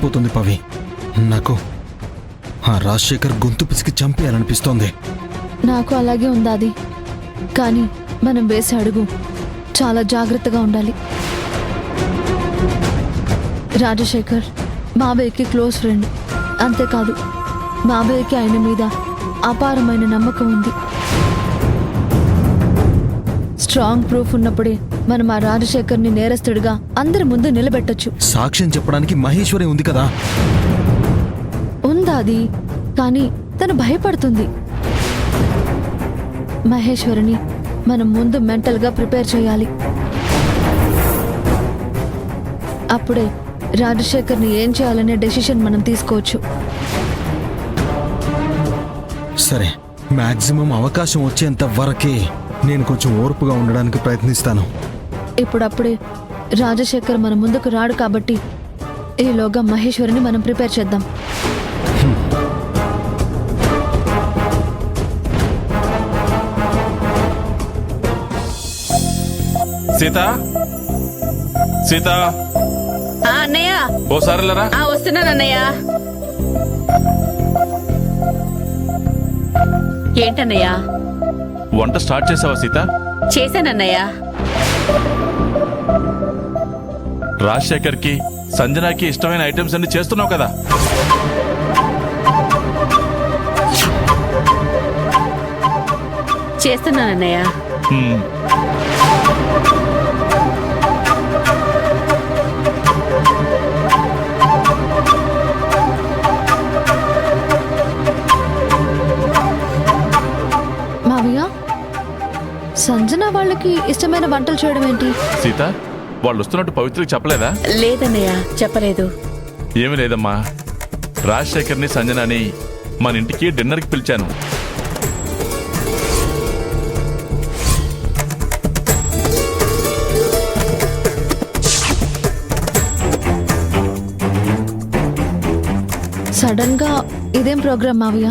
మండిపోతుంది పవి. నాకు ఆ రాజశేఖర్ గొంతు పిసికి చంపేయాలనిపిస్తోంది. నాకు అలాగే ఉందాది. కానీ మనం వేసే అడుగు చాలా జాగ్రత్తగా ఉండాలి. రాజశేఖర్ బాబాయ్కి క్లోజ్ ఫ్రెండ్. అంతేకాదు, బాబాయ్కి ఆయన మీద అపారమైన నమ్మకం ఉంది. స్ట్రాంగ్ ప్రూఫ్ ఉన్నప్పుడే మనం ఆ రాజశేఖర్ని నేరస్తుడిగా అందరి ముందు నిలబెట్టొచ్చు. సాక్ష్యం చెప్పడానికి మహేశ్వరి ఉంది కదా. ఉందాది, కానీ తను భయపడుతుంది. మహేశ్వరిని మనం ముందు మెంటల్గా ప్రిపేర్ చేయాలి. అప్పుడే రాజశేఖర్ని ఏం చేయాలనే డెసిషన్ మనం తీసుకోవచ్చు. సరే, మాక్సిమం అవకాశం వచ్చేంత వరకే నేను కొంచెం ఓర్పుగా ఉండడానికి ప్రయత్నిస్తాను. ఇప్పుడప్పుడే రాజశేఖర్ మన ముందుకు రాడు కాబట్టి ఈలోగా మహేశ్వరిని మనం ప్రిపేర్ చేద్దాం. సీత, సీత, అన్నయ్య ఓసారిలరా. వస్తున్నానన్నయ్య. ఏంటన్నయ్య? వంట స్టార్ట్ చేసావా సీత? చేశానన్నయ్య. రాజశేఖర్ కి సంజనాకి ఇష్టమైన ఐటమ్స్ అన్ని చేస్తున్నావు కదా. చేస్తున్నానన్నయ్య. మావయ్య, సంజన వాళ్ళకి ఇష్టమైన వంటలు చేయడం ఏంటి? సీత, వాళ్ళు వస్తున్నట్టు పవిత్రకి చెప్పలేదా? లేదన్నయ్య, చెప్పలేదు. ఏమీ లేదమ్మా, రాజశేఖర్ని సంజనాని మన ఇంటికి డిన్నర్కి పిలిచాను. సడన్ గా ఇదేం ప్రోగ్రామ్ మావయ్య?